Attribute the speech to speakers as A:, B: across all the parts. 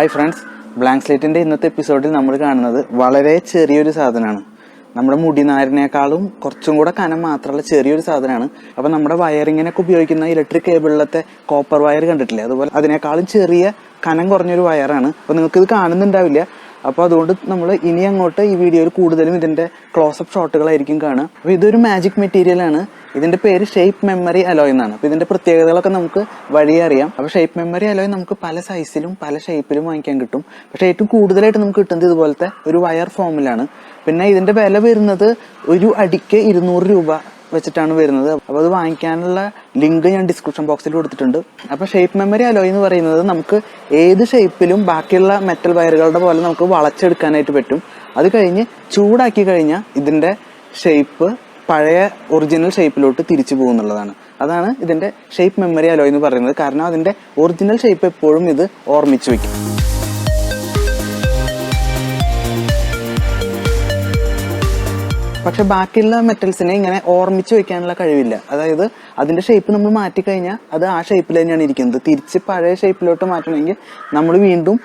A: Hi friends, blank സ്ലേറ്റിൻ്റെ ഇന്നത്തെ എപ്പിസോഡിൽ നമ്മൾ കാണുന്നത് വളരെ ചെറിയൊരു സാധനമാണ്. നമ്മുടെ മുടിനാരിനേക്കാളും കുറച്ചും കൂടെ കനം മാത്രമുള്ള ചെറിയൊരു സാധനമാണ്. അപ്പോൾ നമ്മുടെ വയറിങ്ങിനൊക്കെ ഉപയോഗിക്കുന്ന ഇലക്ട്രിക് കേബിളിലത്തെ കോപ്പർ വയർ കണ്ടിട്ടില്ലേ, അതുപോലെ അതിനേക്കാളും ചെറിയ കനം കുറഞ്ഞൊരു വയറാണ്. അപ്പോൾ നിങ്ങൾക്കിത് കാണുന്നുണ്ടാവില്ല. അപ്പോൾ അതുകൊണ്ട് നമ്മൾ ഇനി അങ്ങോട്ട് ഈ വീഡിയോയിൽ കൂടുതലും ഇതിൻ്റെ ക്ലോസപ്പ് ഷോട്ടുകളായിരിക്കും കാണുക. അപ്പോൾ ഇതൊരു മാജിക് മെറ്റീരിയലാണ്. ഇതിൻ്റെ പേര് ഷേപ്പ് മെമ്മറി അലോയ് എന്നാണ്. അപ്പോൾ ഇതിൻ്റെ പ്രത്യേകതകളൊക്കെ നമുക്ക് വഴിയെ അറിയാം. അപ്പോൾ ഷേപ്പ് മെമ്മറി അലോയ് നമുക്ക് പല സൈസിലും പല ഷേപ്പിലും വാങ്ങിക്കാൻ കിട്ടും. പക്ഷേ ഏറ്റവും കൂടുതലായിട്ട് നമുക്ക് കിട്ടുന്നത് ഇതുപോലത്തെ ഒരു വയർ ഫോമിലാണ്. പിന്നെ ഇതിൻ്റെ വില വരുന്നത് ഒരു അടിക്ക് 200 രൂപ വെച്ചിട്ടാണ് വരുന്നത്. അപ്പോൾ അത് വാങ്ങിക്കാനുള്ള ലിങ്ക് ഞാൻ ഡിസ്ക്രിപ്ഷൻ ബോക്സിൽ കൊടുത്തിട്ടുണ്ട്. അപ്പോൾ ഷേപ്പ് മെമ്മറി അലോയ് എന്ന് പറയുന്നത് നമുക്ക് ഏത് ഷേപ്പിലും ബാക്കിയുള്ള മെറ്റൽ വയറുകളുടെ പോലെ നമുക്ക് വളച്ചെടുക്കാനായിട്ട് പറ്റും. അത് കഴിഞ്ഞ് ചൂടാക്കി കഴിഞ്ഞാൽ ഇതിൻ്റെ ഷേപ്പ് പഴയ ഒറിജിനൽ ഷേപ്പിലോട്ട് തിരിച്ചു പോകുന്നുള്ളതാണ്. അതാണ് ഇതിൻ്റെ ഷേപ്പ് മെമ്മറി അലോയ് എന്ന് പറയുന്നത്. കാരണം അതിൻ്റെ ഒറിജിനൽ ഷേപ്പ് എപ്പോഴും ഇത് ഓർമ്മിച്ച് വയ്ക്കും. പക്ഷെ ബാക്കിയുള്ള മെറ്റൽസിനെ ഇങ്ങനെ ഓർമ്മിച്ച് വെക്കാനുള്ള കഴിവില്ല. അതായത് അതിൻ്റെ ഷേപ്പ് നമ്മൾ മാറ്റിക്കഴിഞ്ഞാൽ അത് ആ ഷേപ്പിൽ തന്നെയാണ് ഇരിക്കുന്നത്. തിരിച്ച് പഴയ ഷേപ്പിലോട്ട് മാറ്റണമെങ്കിൽ നമ്മൾ വീണ്ടും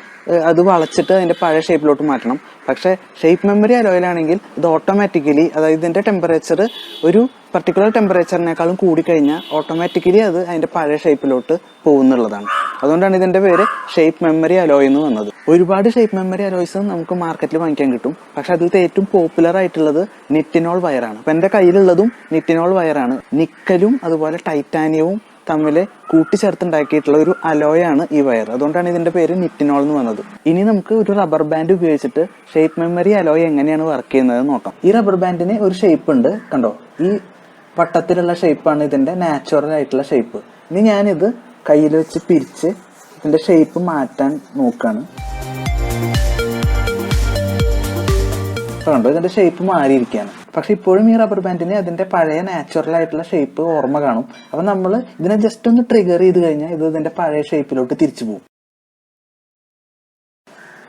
A: അത് വളച്ചിട്ട് അതിൻ്റെ പഴയ ഷേപ്പിലോട്ട് മാറ്റണം. പക്ഷേ ഷേപ്പ് മെമ്മറി അലോയിലാണെങ്കിൽ ഇത് ഓട്ടോമാറ്റിക്കലി, അതായത് ഇതിൻ്റെ ടെമ്പറേച്ചർ ഒരു പർട്ടിക്കുലർ ടെമ്പറേച്ചറിനേക്കാളും കൂടിക്കഴിഞ്ഞാൽ ഓട്ടോമാറ്റിക്കലി അത് അതിൻ്റെ പഴയ ഷേപ്പിലോട്ട് പോകുന്നുള്ളതാണ്. അതുകൊണ്ടാണ് ഇതിൻ്റെ പേര് ഷേപ്പ് മെമ്മറി അലോയ് എന്ന് വന്നത്. ഒരുപാട് ഷേപ്പ് മെമ്മറി അലോയ്സ് നമുക്ക് മാർക്കറ്റിൽ വാങ്ങിക്കാൻ കിട്ടും. പക്ഷെ അതിലത്തെ ഏറ്റവും പോപ്പുലർ ആയിട്ടുള്ളത് നിറ്റിനോൾ വയറാണ്. അപ്പം എൻ്റെ കയ്യിലുള്ളതും നിറ്റിനോൾ വയറാണ്. നിക്കലും അതുപോലെ ടൈറ്റാനിയവും തമ്മിൽ കൂട്ടിച്ചേർത്തുണ്ടാക്കിയിട്ടുള്ള ഒരു അലോയാണ് ഈ വയർ. അതുകൊണ്ടാണ് ഇതിന്റെ പേര് നിറ്റിനോൾ എന്ന് വന്നത്. ഇനി നമുക്ക് ഒരു റബ്ബർ ബാൻഡ് ഉപയോഗിച്ചിട്ട് ഷേപ്പ് മെമ്മറി അലോയ് എങ്ങനെയാണ് വർക്ക് ചെയ്യുന്നത് നോക്കാം. ഈ റബ്ബർ ബാൻഡിന് ഒരു ഷേപ്പ് ഉണ്ട്, കണ്ടോ? ഈ വട്ടത്തിലുള്ള ഷേപ്പാണ് ഇതിന്റെ നാച്ചുറൽ ആയിട്ടുള്ള ഷേപ്പ്. ഇനി ഞാനിത് കയ്യിൽ വെച്ച് പിരിച്ച് ഇതിന്റെ ഷേപ്പ് മാറ്റാൻ നോക്കാണ്. കണ്ടോ, ഇതിന്റെ ഷേപ്പ് മാറിയിരിക്കുകയാണ്. പക്ഷെ ഇപ്പോഴും ഈ റബ്ബർ ബാൻഡിന് അതിന്റെ പഴയ നാച്ചുറൽ ആയിട്ടുള്ള ഷേപ്പ് ഓർമ്മ കാണും. അപ്പൊ നമ്മൾ ഇതിനെ ജസ്റ്റ് ഒന്ന് ട്രിഗർ ചെയ്ത് കഴിഞ്ഞാൽ ഇത് ഇതിന്റെ പഴയ ഷേപ്പിലോട്ട് തിരിച്ചു പോകും.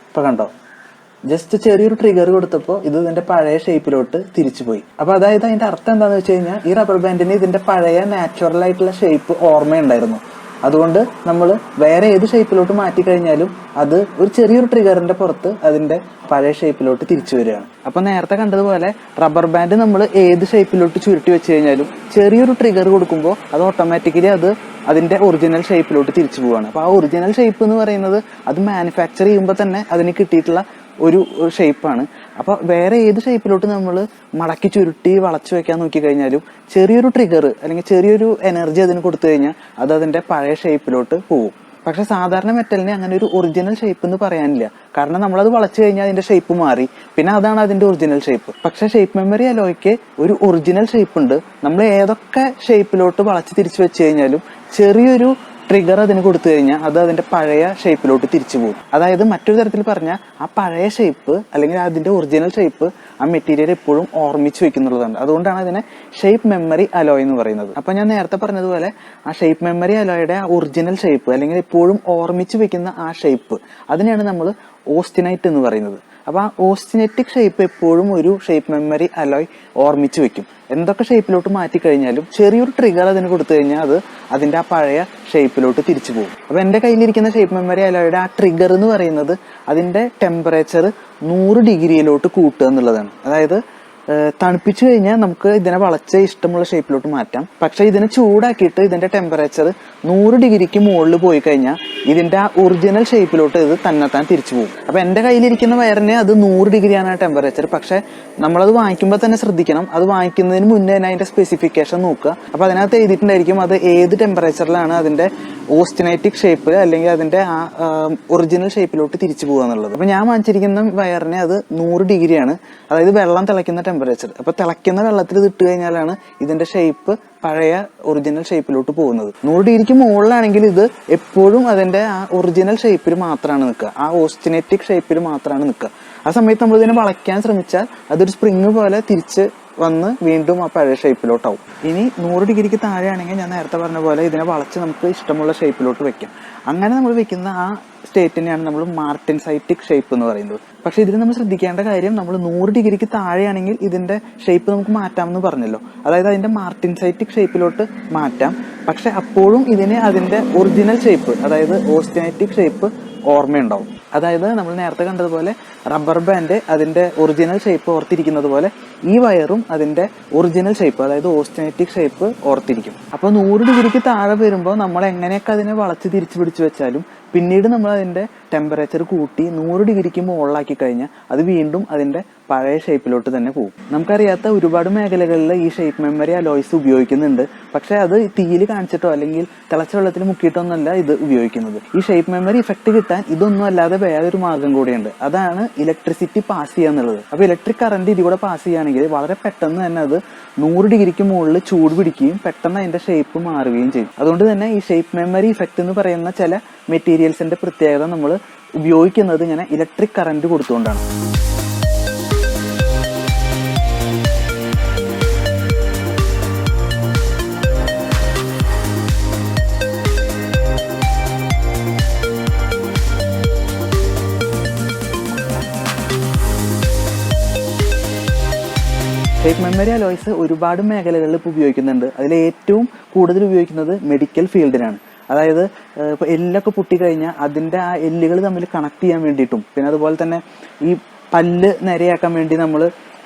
A: ഇപ്പൊ കണ്ടോ, ജസ്റ്റ് ചെറിയൊരു ട്രിഗർ കൊടുത്തപ്പോൾ ഇത് ഇതിന്റെ പഴയ ഷേപ്പിലോട്ട് തിരിച്ചു പോയി. അപ്പൊ അതായത് അതിന്റെ അർത്ഥം എന്താണെന്ന് വെച്ച് കഴിഞ്ഞാൽ ഈ റബ്ബർ ബാൻഡിന് ഇതിന്റെ പഴയ നാച്ചുറൽ ആയിട്ടുള്ള ഷേപ്പ് ഓർമ്മയുണ്ടായിരുന്നു. അതുകൊണ്ട് നമ്മൾ വേറെ ഏത് ഷേപ്പിലോട്ട് മാറ്റി കഴിഞ്ഞാലും അത് ഒരു ചെറിയൊരു ട്രിഗറിന്റെ പുറത്ത് അതിന്റെ പഴയ ഷേപ്പിലോട്ട് തിരിച്ചു വരികയാണ്. അപ്പൊ നേരത്തെ കണ്ടതുപോലെ റബ്ബർ ബാൻഡ് നമ്മൾ ഏത് ഷേപ്പിലോട്ട് ചുരുട്ടി വെച്ച് കഴിഞ്ഞാലും ചെറിയൊരു ട്രിഗർ കൊടുക്കുമ്പോൾ അത് ഓട്ടോമാറ്റിക്കലി അത് അതിന്റെ ഒറിജിനൽ ഷേപ്പിലോട്ട് തിരിച്ചു പോവുകയാണ്. അപ്പൊ ആ ഒറിജിനൽ ഷേപ്പ് എന്ന് പറയുന്നത് അത് മാനുഫാക്ചർ ചെയ്യുമ്പോൾ തന്നെ അതിന് കിട്ടിയിട്ടുള്ള ഒരു ഷേപ്പാണ്. അപ്പോൾ വേറെ ഏത് ഷേപ്പിലോട്ട് നമ്മൾ മടക്കി ചുരുട്ടി വളച്ചു വെക്കാൻ നോക്കിക്കഴിഞ്ഞാലും ചെറിയൊരു ട്രിഗർ അല്ലെങ്കിൽ ചെറിയൊരു എനർജി അതിന് കൊടുത്തു കഴിഞ്ഞാൽ അത് അതിന്റെ പഴയ ഷേപ്പിലോട്ട് പോകും. പക്ഷെ സാധാരണ മെറ്റലിന് അങ്ങനെ ഒരു ഒറിജിനൽ ഷേപ്പ് എന്ന് പറയാനില്ല. കാരണം നമ്മളത് വളച്ചു കഴിഞ്ഞാൽ അതിന്റെ ഷേപ്പ് മാറി, പിന്നെ അതാണ് അതിന്റെ ഒറിജിനൽ ഷേപ്പ്. പക്ഷെ ഷേപ്പ് മെമ്മറി അലോയ്ക്ക് ഒരു ഒറിജിനൽ ഷേപ്പ് ഉണ്ട്. നമ്മൾ ഏതൊക്കെ ഷേപ്പിലോട്ട് വളച്ച് തിരിച്ചു വെച്ച് കഴിഞ്ഞാലും ചെറിയൊരു ട്രിഗർ അതിന് കൊടുത്തു കഴിഞ്ഞാൽ അത് അതിന്റെ പഴയ ഷേപ്പിലോട്ട് തിരിച്ചു പോകും. അതായത് മറ്റൊരു തരത്തിൽ പറഞ്ഞാൽ ആ പഴയ ഷേപ്പ് അല്ലെങ്കിൽ അതിന്റെ ഒറിജിനൽ ഷേപ്പ് ആ മെറ്റീരിയൽ എപ്പോഴും ഓർമ്മിച്ച് വെക്കുന്നുള്ളതാണ്. അതുകൊണ്ടാണ് അതിനെ ഷേപ്പ് മെമ്മറി അലോയ് എന്ന് പറയുന്നത്. അപ്പൊ ഞാൻ നേരത്തെ പറഞ്ഞതുപോലെ ആ ഷേപ്പ് മെമ്മറി അലോയുടെ ആ ഒറിജിനൽ ഷേപ്പ് അല്ലെങ്കിൽ എപ്പോഴും ഓർമ്മിച്ച് വെക്കുന്ന ആ ഷേപ്പ്, അതിനെയാണ് നമ്മൾ ഓസ്റ്റിനൈറ്റ് എന്ന് പറയുന്നത്. അപ്പൊ ആ ഓസ്റ്റിനറ്റിക് ഷേപ്പ് എപ്പോഴും ഒരു ഷേപ്പ് മെമ്മറി അലോയ് ഓർമ്മിച്ച് വെക്കും. എന്തൊക്കെ ഷേപ്പിലോട്ട് മാറ്റിക്കഴിഞ്ഞാലും ചെറിയൊരു ട്രിഗർ അതിന് കൊടുത്തു കഴിഞ്ഞാൽ അത് അതിന്റെ ആ പഴയ ഷേപ്പിലോട്ട് തിരിച്ചു പോകും. അപ്പൊ എന്റെ കയ്യിലിരിക്കുന്ന ഷേപ്പ് മെമ്മറി അലോയുടെ ആ ട്രിഗർ എന്ന് പറയുന്നത് അതിന്റെ ടെമ്പറേച്ചർ 100 ഡിഗ്രിയിലോട്ട് കൂട്ടുക എന്നുള്ളതാണ്. അതായത് തണുപ്പിച്ചു കഴിഞ്ഞാൽ നമുക്ക് ഇതിനെ വളച്ച് ഇഷ്ടമുള്ള ഷേപ്പിലോട്ട് മാറ്റാം. പക്ഷെ ഇതിനെ ചൂടാക്കിയിട്ട് ഇതിന്റെ ടെമ്പറേച്ചർ 100 ഡിഗ്രിക്ക് മുകളിൽ പോയി കഴിഞ്ഞാൽ ഇതിന്റെ ആ ഒറിജിനൽ ഷേപ്പിലോട്ട് ഇത് തന്നെത്താൻ തിരിച്ചു പോകും. അപ്പൊ എന്റെ കയ്യിലിരിക്കുന്ന വയറിന് അത് 100 ഡിഗ്രിയാണ് ആ ടെമ്പറേച്ചർ. പക്ഷെ നമ്മളത് വാങ്ങിക്കുമ്പോൾ തന്നെ ശ്രദ്ധിക്കണം, അത് വാങ്ങിക്കുന്നതിന് മുന്നേ തന്നെ അതിന്റെ സ്പെസിഫിക്കേഷൻ നോക്കുക. അപ്പൊ അതിനകത്ത് എഴുതിയിട്ടുണ്ടായിരിക്കും അത് ഏത് ടെമ്പറേച്ചറിലാണ് അതിന്റെ ഓസ്റ്റിനൈറ്റിക് ഷേപ്പ് അല്ലെങ്കിൽ അതിന്റെ ആ ഒറിജിനൽ ഷേപ്പിലോട്ട് തിരിച്ചു പോകുക എന്നുള്ളത്. അപ്പൊ ഞാൻ വാങ്ങിച്ചിരിക്കുന്ന വയറിന് അത് 100 ഡിഗ്രിയാണ്. അതായത് വെള്ളം തിളയ്ക്കുന്ന ടെമ്പറേച്ചർ. അപ്പൊ തിളയ്ക്കുന്ന വെള്ളത്തിൽ ഇത് ഇട്ട് കഴിഞ്ഞാലാണ് ഇതിന്റെ ഷേപ്പ് പഴയ ഒറിജിനൽ ഷേപ്പിലോട്ട് പോകുന്നത്. 100 ഡിഗ്രിക്ക് മുകളിലാണെങ്കിൽ ഇത് എപ്പോഴും അതിന്റെ ആ ഒറിജിനൽ ഷേപ്പിൽ മാത്രമാണ് നിൽക്കുക, ആ ഓസ്റ്റിനറ്റിക് ഷേപ്പിൽ മാത്രമാണ് നിൽക്കുക. ആ സമയത്ത് നമ്മൾ ഇതിനെ വളയ്ക്കാൻ ശ്രമിച്ചാൽ അതൊരു സ്പ്രിങ് പോലെ തിരിച്ച് വന്ന് വീണ്ടും ആ പഴയ ഷേപ്പിലോട്ടാവും. ഇനി 100 ഡിഗ്രിക്ക് താഴെയാണെങ്കിൽ ഞാൻ നേരത്തെ പറഞ്ഞ പോലെ ഇതിനെ വളച്ച് നമുക്ക് ഇഷ്ടമുള്ള ഷേപ്പിലോട്ട് വെക്കാം. അങ്ങനെ നമ്മൾ വെക്കുന്ന ആ സ്റ്റേറ്റിനെയാണ് നമ്മൾ മാർട്ടിൻസൈറ്റിക് ഷേപ്പ് എന്ന് പറയുന്നത്. പക്ഷെ ഇതിൽ നമ്മൾ ശ്രദ്ധിക്കേണ്ട കാര്യം, നമ്മൾ 100 ഡിഗ്രിക്ക് താഴെയാണെങ്കിൽ ഇതിന്റെ ഷേപ്പ് നമുക്ക് മാറ്റാമെന്ന് പറഞ്ഞല്ലോ. അതായത് അതിന്റെ മാർട്ടിൻസൈറ്റിക് ഷേപ്പിലോട്ട് മാറ്റാം. പക്ഷെ അപ്പോഴും ഇതിന് അതിന്റെ ഒറിജിനൽ ഷേപ്പ്, അതായത് ഓസ്റ്റിനൈറ്റിക് ഷേപ്പ് ഓർമ്മയുണ്ടാവും. അതായത് നമ്മൾ നേരത്തെ കണ്ടതുപോലെ റബ്ബർ ബാൻഡ് അതിൻ്റെ ഒറിജിനൽ ഷേപ്പ് ഓർത്തിരിക്കുന്നത് പോലെ ഈ വയറും അതിൻ്റെ ഒറിജിനൽ ഷേപ്പ്, അതായത് ഓസ്റ്റനറ്റിക് ഷേപ്പ് ഓർത്തിരിക്കും. അപ്പോൾ 100 ഡിഗ്രിക്ക് താഴെ വരുമ്പോൾ നമ്മൾ എങ്ങനെയൊക്കെ അതിനെ വളച്ച് തിരിച്ചു പിടിച്ച് വെച്ചാലും പിന്നീട് നമ്മൾ അതിൻ്റെ ടെമ്പറേച്ചർ കൂട്ടി 100 ഡിഗ്രിക്ക് മുകളിലാക്കി കഴിഞ്ഞാൽ അത് വീണ്ടും അതിൻ്റെ പഴയ ഷേപ്പിലോട്ട് തന്നെ പോകും. നമുക്കറിയാത്ത ഒരുപാട് മേഖലകളിൽ ഈ ഷേപ്പ് മെമ്മറി അലോയ്സ് ഉപയോഗിക്കുന്നുണ്ട്. പക്ഷേ അത് തീയിൽ കാണിച്ചിട്ടോ അല്ലെങ്കിൽ തിളച്ച വെള്ളത്തിൽ മുക്കിയിട്ടൊന്നുമല്ല ഇത് ഉപയോഗിക്കുന്നത്. ഈ ഷേപ്പ് മെമ്മറി ഇഫക്റ്റ് കിട്ടാൻ ഇതൊന്നും അല്ലാതെ വേറൊരു മാർഗം കൂടിയുണ്ട്. അതാണ് ഇലക്ട്രിസിറ്റി പാസ് ചെയ്യുക എന്നുള്ളത്. അപ്പോൾ ഇലക്ട്രിക് കറണ്ട് ഇതിലൂടെ പാസ് ചെയ്യുകയാണെങ്കിൽ വളരെ പെട്ടെന്ന് തന്നെ അത് 100 ഡിഗ്രിക്ക് മുകളിൽ ചൂട് പിടിക്കുകയും പെട്ടെന്ന് അതിൻ്റെ ഷേപ്പ് മാറുകയും ചെയ്യും. അതുകൊണ്ട് തന്നെ ഈ ഷേപ്പ് മെമ്മറി ഇഫക്റ്റ് എന്ന് പറയുന്ന ചില മെറ്റീരിയൽസിൻ്റെ പ്രത്യേകത നമ്മൾ ഉപയോഗിക്കുന്നത് ഇങ്ങനെ ഇലക്ട്രിക് കറണ്ട് കൊടുത്തുകൊണ്ടാണ്. ഷേപ്പ് മെമ്മറി അലോയ്സ് ഒരുപാട് മേഖലകളിൽ ഇപ്പോൾ ഉപയോഗിക്കുന്നുണ്ട്. അതിൽ ഏറ്റവും കൂടുതൽ ഉപയോഗിക്കുന്നത് മെഡിക്കൽ ഫീൽഡിനാണ്. അതായത് ഇപ്പോൾ എല്ലൊക്കെ പൊട്ടിക്കഴിഞ്ഞാൽ അതിൻ്റെ ആ എല്ലുകൾ തമ്മിൽ കണക്ട് ചെയ്യാൻ വേണ്ടിയിട്ടും, പിന്നെ അതുപോലെ തന്നെ ഈ പല്ല് നേരെയാക്കാൻ വേണ്ടി നമ്മൾ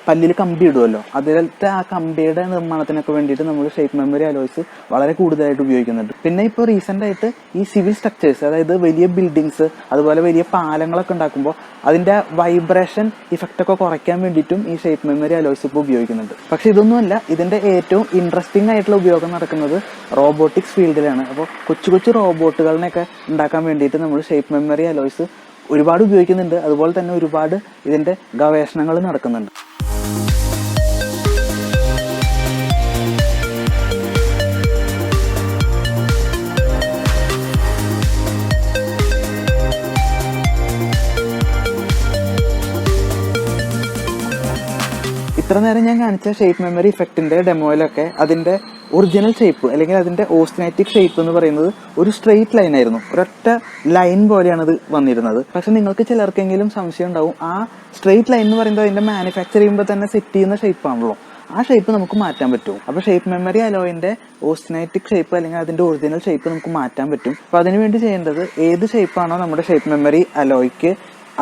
A: പല്ലിൽ കമ്പി ഇടുമല്ലോ, അതിലത്തെ ആ കമ്പിയുടെ നിർമ്മാണത്തിനൊക്കെ വേണ്ടിയിട്ട് നമ്മൾ ഷേപ്പ് മെമ്മറി അലോയ്സ് വളരെ കൂടുതലായിട്ട് ഉപയോഗിക്കുന്നുണ്ട്. പിന്നെ ഇപ്പോൾ റീസെൻ്റ് ആയിട്ട് ഈ സിവിൽ സ്ട്രക്ചേഴ്സ്, അതായത് വലിയ ബിൽഡിങ്സ് അതുപോലെ വലിയ പാലങ്ങളൊക്കെ ഉണ്ടാക്കുമ്പോൾ അതിൻ്റെ വൈബ്രേഷൻ ഇഫക്റ്റൊക്കെ കുറയ്ക്കാൻ വേണ്ടിയിട്ടും ഈ ഷേപ്പ് മെമ്മറി അലോയ്സ് ഇപ്പോൾ ഉപയോഗിക്കുന്നുണ്ട്. പക്ഷെ ഇതൊന്നുമല്ല, ഇതിൻ്റെ ഏറ്റവും ഇൻട്രസ്റ്റിംഗ് ആയിട്ടുള്ള ഉപയോഗം നടക്കുന്നത് റോബോട്ടിക്സ് ഫീൽഡിലാണ്. അപ്പോൾ കൊച്ചു കൊച്ചു റോബോട്ടുകളിനെയൊക്കെ ഉണ്ടാക്കാൻ വേണ്ടിയിട്ട് നമ്മൾ ഷേപ്പ് മെമ്മറി അലോയ്സ് ഒരുപാട് ഉപയോഗിക്കുന്നുണ്ട്. അതുപോലെ തന്നെ ഒരുപാട് ഇതിൻ്റെ ഗവേഷണങ്ങൾ നടക്കുന്നുണ്ട്. ഇത്ര നേരം ഞാൻ കാണിച്ച ഷേപ്പ് മെമ്മറി ഇഫക്റ്റിൻ്റെ ഡെമോയിലൊക്കെ അതിൻ്റെ ഒറിജിനൽ ഷേപ്പ് അല്ലെങ്കിൽ അതിൻ്റെ ഓസ്റ്റനറ്റിക് ഷേപ്പ് എന്ന് പറയുന്നത് ഒരു സ്ട്രെയിറ്റ് ലൈൻ ആയിരുന്നു. ഒരൊറ്റ ലൈൻ പോലെയാണ് ഇത് വന്നിരുന്നത്. പക്ഷെ നിങ്ങൾക്ക് ചിലർക്കെങ്കിലും സംശയം ഉണ്ടാവും, ആ സ്ട്രെയിറ്റ് ലൈൻ എന്ന് പറയുന്നത് അതിൻ്റെ മാനുഫാക്ചർ ചെയ്യുമ്പോൾ തന്നെ സെറ്റ് ചെയ്യുന്ന ഷേപ്പാണല്ലോ, ആ ഷേപ്പ് നമുക്ക് മാറ്റാൻ പറ്റും. അപ്പോൾ ഷേപ്പ് മെമ്മറി അലോയിൻ്റെ ഓസ്റ്റനറ്റിക് ഷേപ്പ് അല്ലെങ്കിൽ അതിൻ്റെ ഒറിജിനൽ ഷേപ്പ് നമുക്ക് മാറ്റാൻ പറ്റും. അപ്പോൾ അതിനുവേണ്ടി ചെയ്യേണ്ടത് ഏത് ഷേപ്പാണോ നമ്മുടെ ഷേപ്പ് മെമ്മറി അലോയ്ക്ക്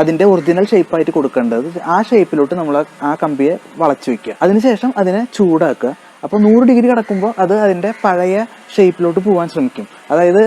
A: അതിൻ്റെ ഒറിജിനൽ ഷേപ്പായിട്ട് കൊടുക്കേണ്ടത്, ആ ഷേപ്പിലോട്ട് നമ്മൾ ആ കമ്പിയെ വളച്ചു വയ്ക്കുക. അതിനുശേഷം അതിനെ ചൂടാക്കുക. അപ്പോൾ 100 ഡിഗ്രി കിടക്കുമ്പോൾ അത് അതിൻ്റെ പഴയ ഷേപ്പിലോട്ട് പോകാൻ ശ്രമിക്കും. അതായത്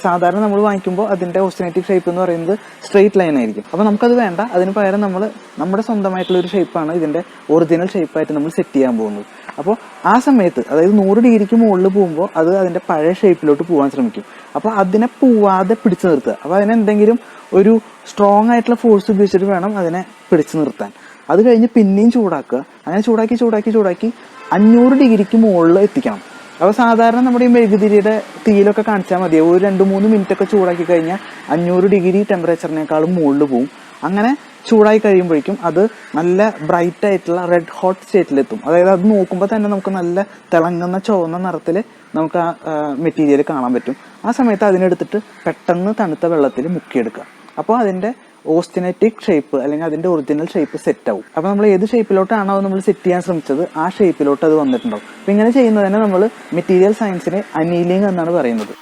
A: സാധാരണ നമ്മൾ വാങ്ങിക്കുമ്പോൾ അതിൻ്റെ ഓസ്റ്റനറ്റിക് ഷേപ്പ് എന്ന് പറയുന്നത് സ്ട്രെയിറ്റ് ലൈൻ ആയിരിക്കും. അപ്പോൾ നമുക്കത് വേണ്ട, അതിന് പകരം നമ്മൾ നമ്മുടെ സ്വന്തമായിട്ടുള്ള ഒരു ഷേപ്പാണ് ഇതിൻ്റെ ഒറിജിനൽ ഷേപ്പായിട്ട് നമ്മൾ സെറ്റ് ചെയ്യാൻ പോകുന്നത്. അപ്പോൾ ആ സമയത്ത് അതായത് 100 ഡിഗ്രിക്ക് മുകളിൽ പോകുമ്പോൾ അത് അതിൻ്റെ പഴയ ഷേപ്പിലോട്ട് പോകാൻ ശ്രമിക്കും. അപ്പോൾ അതിനെ പോവാതെ പിടിച്ചു നിർത്തുക. അപ്പോൾ അതിനെന്തെങ്കിലും ഒരു സ്ട്രോങ് ആയിട്ടുള്ള ഫോഴ്സ് ഉപയോഗിച്ചിട്ട് വേണം അതിനെ പിടിച്ചു നിർത്താൻ. അത് കഴിഞ്ഞ് പിന്നെയും ചൂടാക്കുക. അങ്ങനെ ചൂടാക്കി 500 ഡിഗ്രിക്ക് മുകളിൽ എത്തിക്കണം. അപ്പോൾ സാധാരണ നമ്മുടെ ഈ മെഴുകുതിരിയുടെ തീയിലൊക്കെ കാണിച്ചാൽ മതി, ഒരു 2-3 മിനിറ്റൊക്കെ ചൂടാക്കി കഴിഞ്ഞാൽ 500 ഡിഗ്രി ടെമ്പറേച്ചറിനേക്കാളും മുകളിൽ പോവും. അങ്ങനെ ചൂടായി കഴിയുമ്പോഴേക്കും അത് നല്ല ബ്രൈറ്റ് ആയിട്ടുള്ള റെഡ് ഹോട്ട് സ്റ്റേറ്റിലെത്തും. അതായത് അത് നോക്കുമ്പോൾ തന്നെ നമുക്ക് നല്ല തിളങ്ങുന്ന ചുവന്ന നിറത്തിൽ നമുക്ക് ആ മെറ്റീരിയൽ കാണാൻ പറ്റും. ആ സമയത്ത് അതിനെടുത്തിട്ട് പെട്ടെന്ന് തണുത്ത വെള്ളത്തിൽ മുക്കിയെടുക്കുക. അപ്പോൾ അതിൻ്റെ ഓസ്റ്റനറ്റിക് ഷേപ്പ് അല്ലെങ്കിൽ അതിൻ്റെ ഒറിജിനൽ ഷേപ്പ് സെറ്റ് ആവും. അപ്പോൾ നമ്മൾ ഏത് ഷേപ്പിലോട്ടാണോ നമ്മൾ സെറ്റ് ചെയ്യാൻ ശ്രമിച്ചത് ആ ഷേപ്പിലോട്ട് അത് വന്നിട്ടുണ്ടാവും. അപ്പോൾ ഇങ്ങനെ ചെയ്യുന്നതിനെ നമ്മൾ മെറ്റീരിയൽ സയൻസിനെ അനീലിംഗ് എന്നാണ് പറയുന്നത്.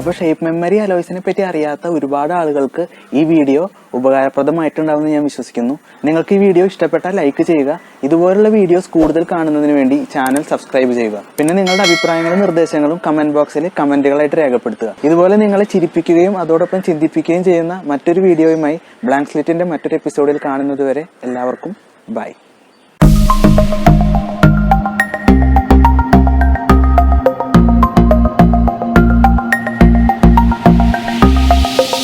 A: അപ്പോൾ ഷേപ്പ് മെമ്മറി അലോയ്സിനെ പറ്റി അറിയാത്ത ഒരുപാട് ആളുകൾക്ക് ഈ വീഡിയോ ഉപകാരപ്രദമായിട്ടുണ്ടാവുമെന്ന് ഞാൻ വിശ്വസിക്കുന്നു. നിങ്ങൾക്ക് ഈ വീഡിയോ ഇഷ്ടപ്പെട്ടാൽ ലൈക്ക് ചെയ്യുക. ഇതുപോലുള്ള വീഡിയോസ് കൂടുതൽ കാണുന്നതിന് വേണ്ടി ചാനൽ സബ്സ്ക്രൈബ് ചെയ്യുക. പിന്നെ നിങ്ങളുടെ അഭിപ്രായങ്ങളും നിർദ്ദേശങ്ങളും കമന്റ് ബോക്സിൽ കമന്റുകളായിട്ട് രേഖപ്പെടുത്തുക. ഇതുപോലെ നിങ്ങളെ ചിരിപ്പിക്കുകയും അതോടൊപ്പം ചിന്തിപ്പിക്കുകയും ചെയ്യുന്ന മറ്റൊരു വീഡിയോയുമായി ബ്ലാങ്ക് സ്ലേറ്റിന്റെ മറ്റൊരു എപ്പിസോഡിൽ കാണുന്നതുവരെ എല്ലാവർക്കും ബൈ.